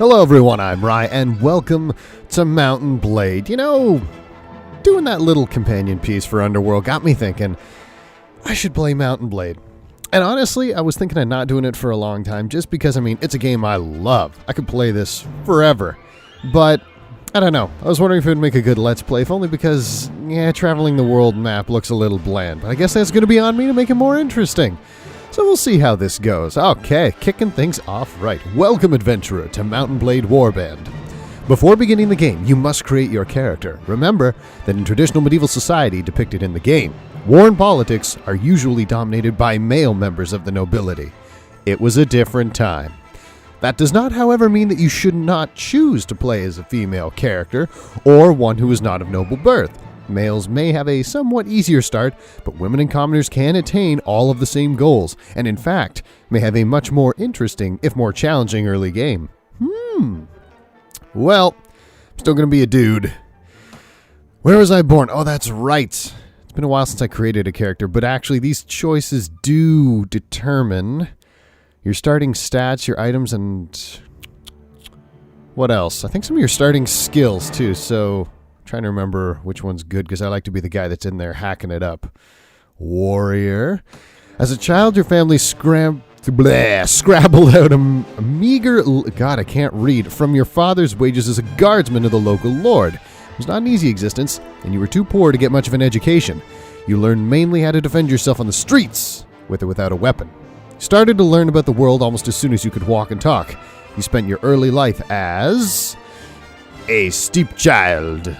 Hello everyone, I'm Rye, and welcome to Mountain Blade. You know, doing that little companion piece for Underworld got me thinking, I should play Mountain Blade. And honestly, I was thinking of not doing it for a long time, just because, it's a game I love. I could play this forever. But, I don't know, I was wondering if it would make a good Let's Play, if only because, traveling the world map looks a little bland. But I guess that's going to be on me to make it more interesting. So we'll see how this goes. Okay, kicking things off right. Welcome, adventurer, to Mountain Blade WARBAND. Before beginning the game, you must create your character. Remember that in traditional medieval society depicted in the game, war and politics are usually dominated by male members of the nobility. It was a different time. That does not, however, mean that you should not choose to play as a female character or one who is not of noble birth. Males may have a somewhat easier start, but women and commoners can attain all of the same goals, and in fact, may have a much more interesting, if more challenging, early game. Well, I'm still going to be a dude. Where was I born? Oh, that's right. It's been a while since I created a character, but actually these choices do determine your starting stats, your items, and what else? I think some of your starting skills, too, so trying to remember which one's good, because I like to be the guy that's in there hacking it up. Warrior. As a child, your family scrambled out a meager, God, I can't read, from your father's wages as a guardsman of the local lord. It was not an easy existence, and you were too poor to get much of an education. You learned mainly how to defend yourself on the streets, with or without a weapon. You started to learn about the world almost as soon as you could walk and talk. You spent your early life as a steep child.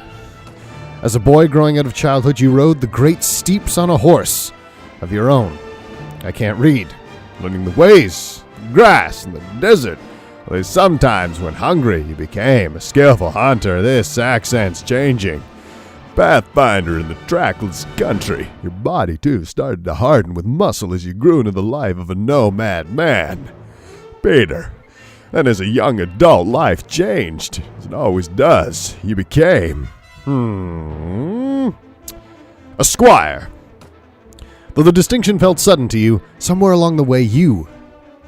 As a boy growing out of childhood, you rode the great steeps on a horse of your own. I can't read. Learning the ways, the grass, and the desert. At least sometimes, when hungry, you became a skillful hunter. This accent's changing. Pathfinder in the trackless country. Your body, too, started to harden with muscle as you grew into the life of a nomad man. Peter. Then as a young adult, life changed. As it always does. You became a squire. Though the distinction felt sudden to you, somewhere along the way you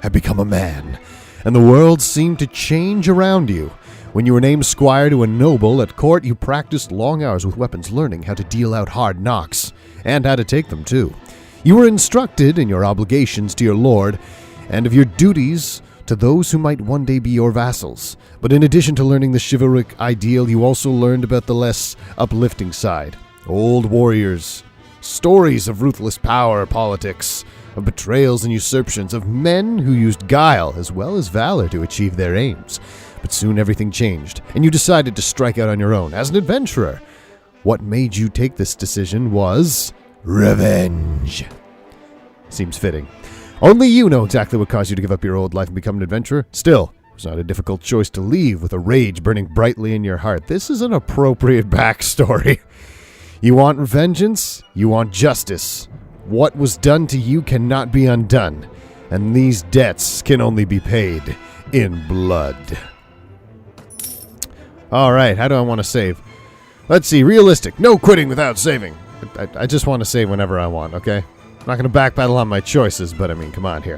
had become a man, and the world seemed to change around you. When you were named squire to a noble at court, you practiced long hours with weapons, learning how to deal out hard knocks, and how to take them too. You were instructed in your obligations to your lord, and of your duties to those who might one day be your vassals. But in addition to learning the chivalric ideal, you also learned about the less uplifting side. Old warriors, stories of ruthless power politics, of betrayals and usurpations, of men who used guile as well as valor to achieve their aims. But soon everything changed, and you decided to strike out on your own as an adventurer. What made you take this decision was revenge. Seems fitting. Only you know exactly what caused you to give up your old life and become an adventurer. Still, it was not a difficult choice to leave with a rage burning brightly in your heart. This is an appropriate backstory. You want vengeance? You want justice. What was done to you cannot be undone, and these debts can only be paid in blood. Alright, how do I want to save? Let's see, realistic. No quitting without saving. I just want to save whenever I want, okay? I'm not going to backpedal on my choices, but come on here.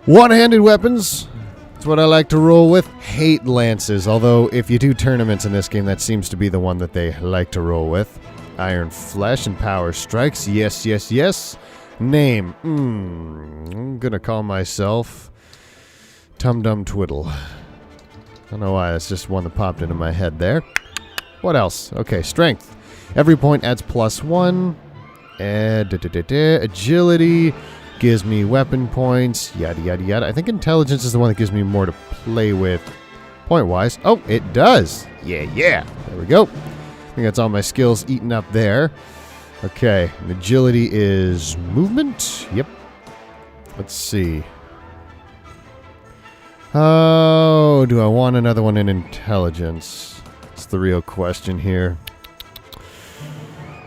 One-handed weapons. That's what I like to roll with. Hate lances, although if you do tournaments in this game, that seems to be the one that they like to roll with. Iron flesh and power strikes. Yes, yes, yes. Name. I'm going to call myself TumDumTwiddle. I don't know why, that's just one that popped into my head there. What else? Okay, strength. Every point adds +1. Agility gives me weapon points, yada yada yada. I think intelligence is the one that gives me more to play with point-wise. Oh, it does. Yeah. There we go. I think that's all my skills eaten up there. Okay, and agility is movement. Yep. Let's see. Oh, do I want another one in intelligence? That's the real question here.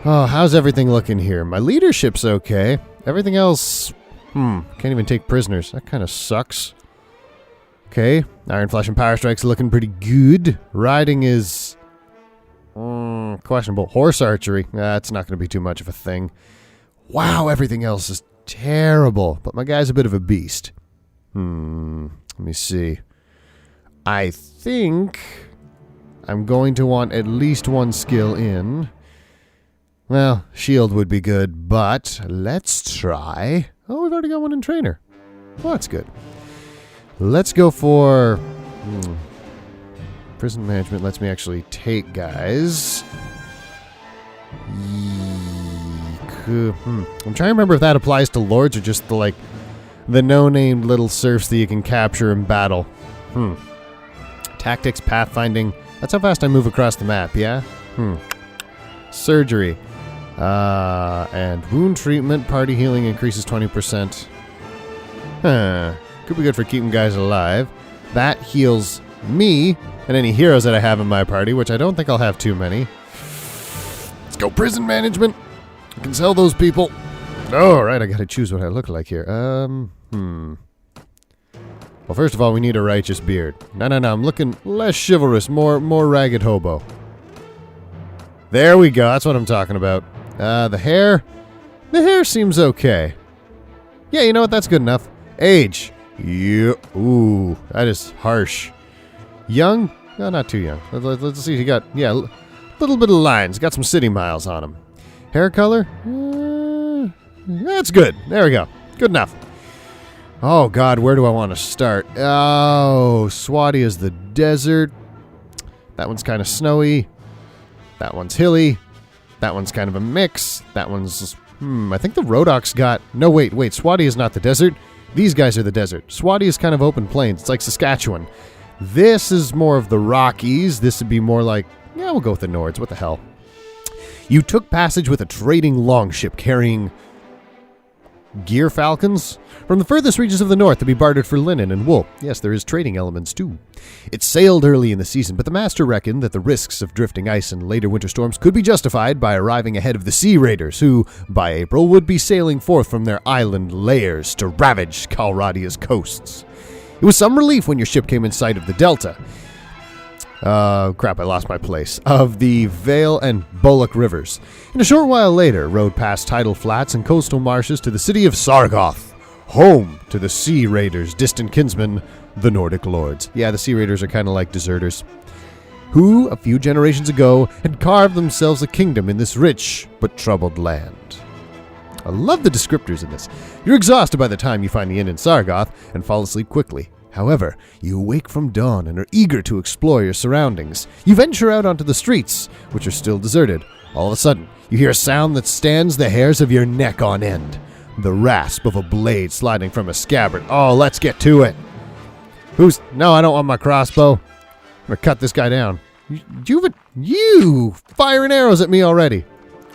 Oh, how's everything looking here? My leadership's okay. Everything else, can't even take prisoners. That kind of sucks. Okay, Iron Flesh and Power Strike's looking pretty good. Riding is questionable. Horse archery, that's not going to be too much of a thing. Wow, everything else is terrible. But my guy's a bit of a beast. Let me see. I think I'm going to want at least one skill in. Well, shield would be good, but let's try. Oh, we've already got one in trainer. Well, that's good. Let's go for... prison management lets me actually take guys. I'm trying to remember if that applies to lords or just the, the no-named little serfs that you can capture in battle. Tactics, pathfinding. That's how fast I move across the map, yeah? Surgery. And wound treatment, party healing increases 20%. Could be good for keeping guys alive. That heals me and any heroes that I have in my party, which I don't think I'll have too many. Let's go prison management. I can sell those people. Oh, right, I gotta choose what I look like here. Well, first of all, we need a righteous beard. No, I'm looking less chivalrous, more ragged hobo. There we go, that's what I'm talking about. The hair seems okay. Yeah, you know what, that's good enough. Age. Yeah, ooh, that is harsh. Young? No, not too young. Let's see, he got, a little bit of lines. Got some city miles on him. Hair color? That's good. There we go. Good enough. Oh, God, where do I want to start? Oh, Swati is the desert. That one's kind of snowy. That one's hilly. That one's kind of a mix. That one's... I think the Rodok's got... No, wait. Swati is not the desert. These guys are the desert. Swati is kind of open plains. It's like Saskatchewan. This is more of the Rockies. This would be more like... Yeah, we'll go with the Nords. What the hell? You took passage with a trading longship carrying... Gear falcons? From the furthest reaches of the north to be bartered for linen and wool. Yes, there is trading elements too. It sailed early in the season, but the master reckoned that the risks of drifting ice and later winter storms could be justified by arriving ahead of the sea raiders, who, by April, would be sailing forth from their island lairs to ravage Kalradia's coasts. It was some relief when your ship came in sight of the delta. Crap, I lost my place. Of the Vale and Bullock rivers. And a short while later, rode past tidal flats and coastal marshes to the city of Sargoth, home to the Sea Raiders' distant kinsmen, the Nordic Lords. Yeah, the Sea Raiders are kind of like deserters, who, a few generations ago, had carved themselves a kingdom in this rich but troubled land. I love the descriptors in this. You're exhausted by the time you find the inn in Sargoth and fall asleep quickly. However, you awake from dawn and are eager to explore your surroundings. You venture out onto the streets, which are still deserted. All of a sudden, you hear a sound that stands the hairs of your neck on end. The rasp of a blade sliding from a scabbard. Oh, let's get to it. No, I don't want my crossbow. I'm gonna cut this guy down. You firing arrows at me already.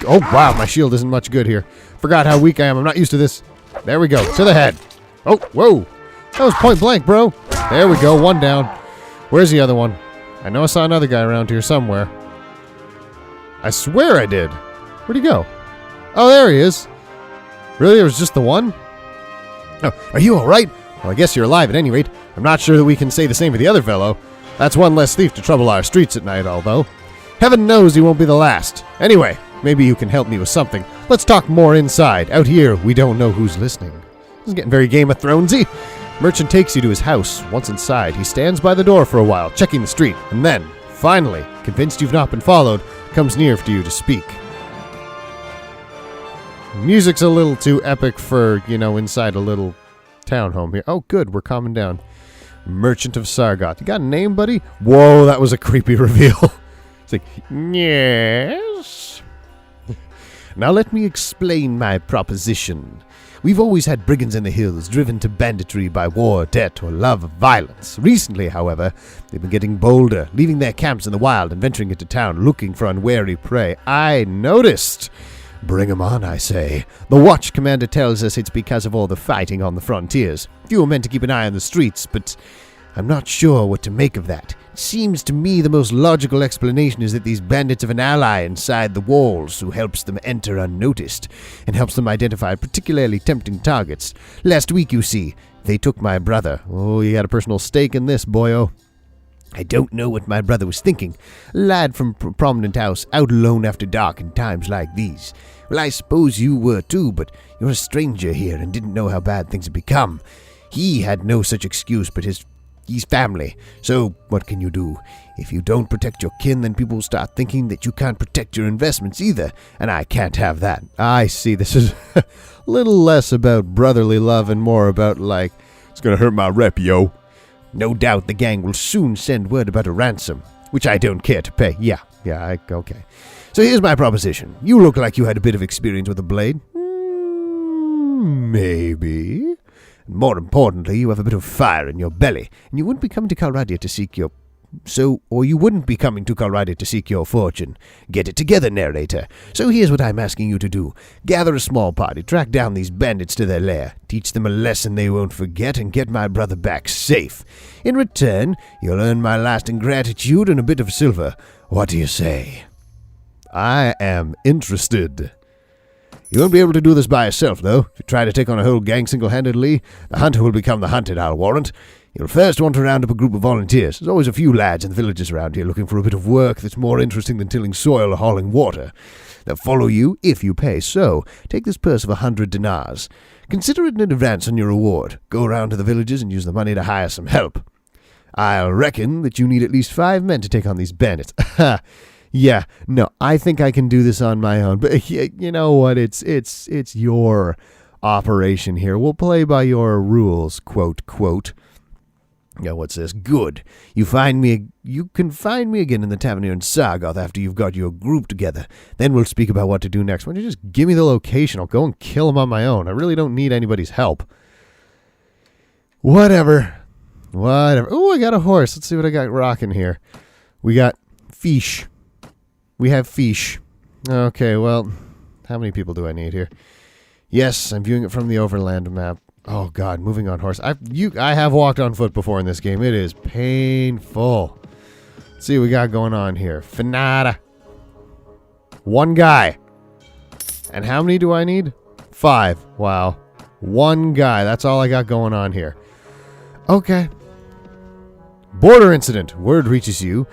Oh, wow, my shield isn't much good here. Forgot how weak I am. I'm not used to this. There we go. To the head. Oh, whoa. That was point blank, bro. There we go. One down. Where's the other one? I know I saw another guy around here somewhere. I swear I did. Where'd he go? Oh, there he is. Really? There was just the one? Oh, are you all right? Well, I guess you're alive at any rate. I'm not sure that we can say the same for the other fellow. That's one less thief to trouble our streets at night, although. Heaven knows he won't be the last. Anyway, maybe you can help me with something. Let's talk more inside. Out here, we don't know who's listening. This is getting very Game of Thronesy. Merchant takes you to his house. Once inside, he stands by the door for a while, checking the street, and then, finally, convinced you've not been followed, comes near to you to speak. Music's a little too epic for, inside a little townhome here. Oh, good, we're calming down. Merchant of Sargoth. You got a name, buddy? Whoa, that was a creepy reveal. It's like, yes. Now let me explain my proposition. We've always had brigands in the hills, driven to banditry by war, debt, or love of violence. Recently, however, they've been getting bolder, leaving their camps in the wild and venturing into town, looking for unwary prey. I noticed. Bring 'em on, I say. The watch commander tells us it's because of all the fighting on the frontiers. Fewer men to keep an eye on the streets, but I'm not sure what to make of that. It seems to me the most logical explanation is that these bandits have an ally inside the walls who helps them enter unnoticed and helps them identify particularly tempting targets. Last week, you see, they took my brother. Oh, you had a personal stake in this, boyo. I don't know what my brother was thinking. A lad from a prominent house, out alone after dark in times like these. Well, I suppose you were too, but you're a stranger here and didn't know how bad things had become. He had no such excuse but his He's family. So what can you do? If you don't protect your kin, then people will start thinking that you can't protect your investments either, and I can't have that. I see. This is a little less about brotherly love and more about, like, it's gonna hurt my rep, yo. No doubt the gang will soon send word about a ransom, which I don't care to pay. Okay. So here's my proposition. You look like you had a bit of experience with a blade. Maybe. And more importantly, you have a bit of fire in your belly, and you wouldn't be coming to Calradia to seek your... you wouldn't be coming to Calradia to seek your fortune. Get it together, narrator. So here's what I'm asking you to do. Gather a small party, track down these bandits to their lair, teach them a lesson they won't forget, and get my brother back safe. In return, you'll earn my lasting gratitude and a bit of silver. What do you say? I am interested. You won't be able to do this by yourself, though. If you try to take on a whole gang single-handedly, the hunter will become the hunted, I'll warrant. You'll first want to round up a group of volunteers. There's always a few lads in the villages around here looking for a bit of work that's more interesting than tilling soil or hauling water. They'll follow you if you pay, so take this purse of 100 dinars. Consider it an advance on your reward. Go around to the villages and use the money to hire some help. I'll reckon that you need at least 5 men to take on these bandits. Yeah, no, I think I can do this on my own. But you know what? It's your operation here. We'll play by your rules, quote. Yeah, what's this? Good. You can find me again in the tavern here in Sargoth after you've got your group together. Then we'll speak about what to do next. Why don't you just give me the location? I'll go and kill him on my own. I really don't need anybody's help. Whatever. Oh, I got a horse. Let's see what I got rocking here. We got fish. We have fish. Okay, well, how many people do I need here? Yes, I'm viewing it from the overland map. Oh, God, moving on horse. I have walked on foot before in this game. It is painful. Let's see what we got going on here. Finata. 1 guy. And how many do I need? 5. Wow. 1 guy. That's all I got going on here. Okay. Border incident. Word reaches you.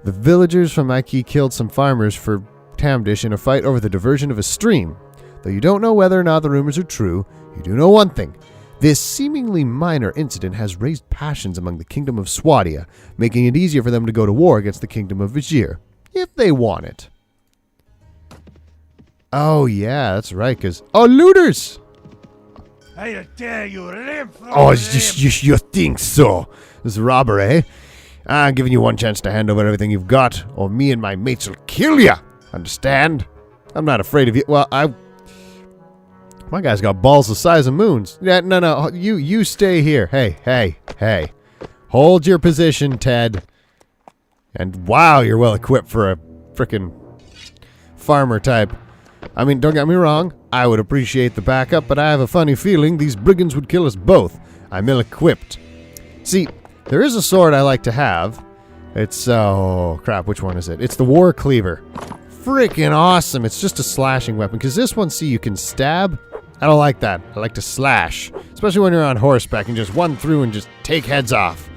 The villagers from Maiki killed some farmers for Tamdish in a fight over the diversion of a stream. Though you don't know whether or not the rumors are true, you do know one thing. This seemingly minor incident has raised passions among the kingdom of Swadia, making it easier for them to go to war against the kingdom of Vizir, if they want it. Oh, yeah, that's right, because... Oh, looters! I dare you live. Oh, you think so? This is robber, eh? I'm giving you 1 chance to hand over everything you've got, or me and my mates will kill you. Understand? I'm not afraid of you. Well, my guy's got balls the size of moons. Yeah, no. You stay here. Hey. Hold your position, Ted. And wow, you're well equipped for a frickin' farmer type. I mean, don't get me wrong. I would appreciate the backup, but I have a funny feeling these brigands would kill us both. I'm ill-equipped. See, there is a sword I like to have. It's, oh, crap, which one is it? It's the War Cleaver. Freaking awesome. It's just a slashing weapon, because this one, see, you can stab. I don't like that. I like to slash, especially when you're on horseback and just run through and just take heads off.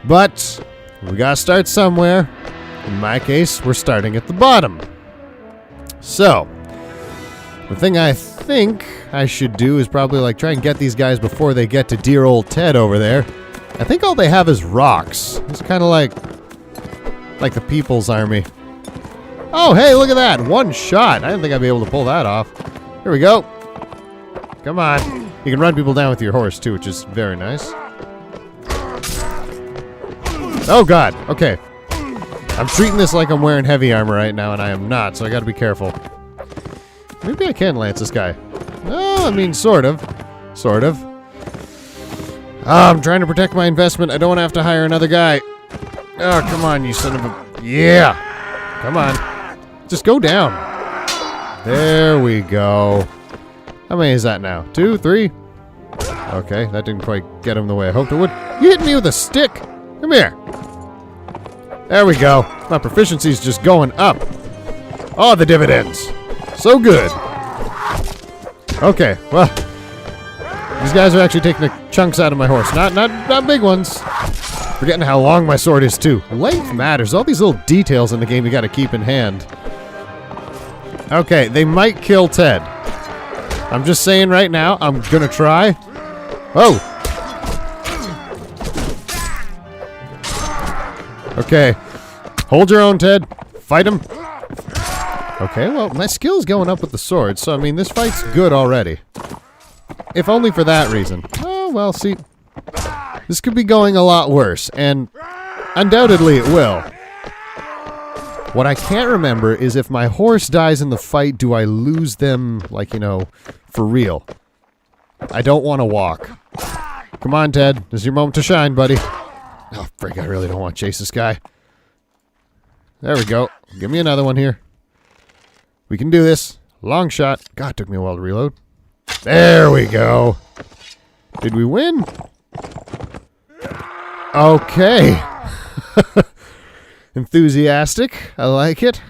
But we gotta start somewhere. In my case, we're starting at the bottom. So, the thing I think I should do is probably like try and get these guys before they get to dear old Ted over there. I think all they have is rocks. It's kind of like the People's Army. Oh, hey, look at that. 1 shot. I didn't think I'd be able to pull that off. Here we go. Come on. You can run people down with your horse, too, which is very nice. Oh, God. Okay. I'm treating this like I'm wearing heavy armor right now, and I am not, so I gotta be careful. Maybe I can lance this guy. Oh, I mean, sort of. Sort of. Oh, I'm trying to protect my investment. I don't want to have to hire another guy. Oh, come on, you son of a... Yeah. Come on. Just go down. There we go. How many is that now? 2, 3? Okay, that didn't quite get him the way I hoped it would. You hit me with a stick. Come here. There we go. My proficiency's just going up. Oh, the dividends. So good. Okay, well, these guys are actually taking the chunks out of my horse. Not big ones. Forgetting how long my sword is, too. Length matters. All these little details in the game you gotta keep in hand. Okay, they might kill Ted. I'm just saying right now, I'm gonna try. Oh! Okay. Hold your own, Ted. Fight him. Okay, well, my skill's going up with the sword, so, I mean, this fight's good already. If only for that reason. Oh, well, see. This could be going a lot worse, and undoubtedly it will. What I can't remember is if my horse dies in the fight, do I lose them, like, you know, for real? I don't want to walk. Come on, Ted. This is your moment to shine, buddy. Oh, frick, I really don't want to chase this guy. There we go. Give me another one here. We can do this. Long shot. God, it took me a while to reload. There we go. Did we win? Okay. Enthusiastic. I like it.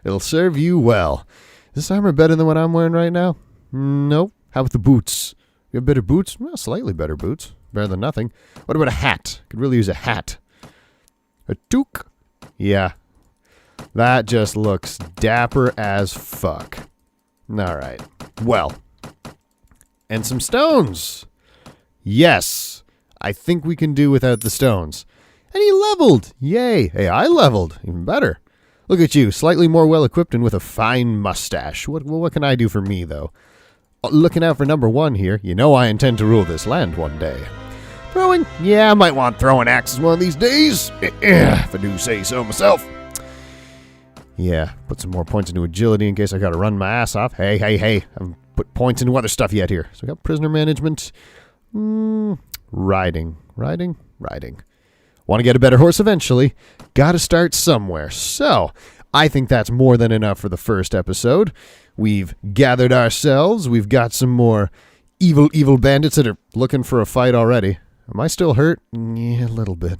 It'll serve you well. Is this armor better than what I'm wearing right now? Nope. How about the boots? You have better boots? Well, slightly better boots. Better than nothing. What about a hat? Could really use a hat. A toque? Yeah. That just looks dapper as fuck. Alright. Well. And some stones. Yes. I think we can do without the stones. And he leveled! Yay! Hey, I leveled! Even better. Look at you, slightly more well-equipped and with a fine mustache. What can I do for me, though? Looking out for number one here. You know I intend to rule this land one day. Throwing? Yeah, I might want throwing axes one of these days. If I do say so myself. Yeah, put some more points into agility in case I gotta run my ass off. Hey. I haven't put points into other stuff yet here. So we got prisoner management. Riding. Want to get a better horse eventually. Gotta start somewhere. So, I think that's more than enough for the first episode. We've gathered ourselves. We've got some more evil bandits that are looking for a fight already. Am I still hurt? Yeah, a little bit.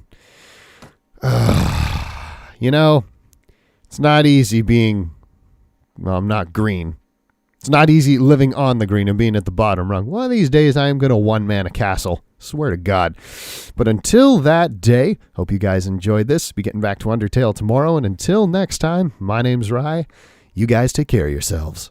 You know, it's not easy being... Well, I'm not green. It's not easy living on the green and being at the bottom rung. One of these days, I am going to one-man a castle. Swear to God. But until that day, hope you guys enjoyed this. Be getting back to Undertale tomorrow. And until next time, my name's Rye. You guys take care of yourselves.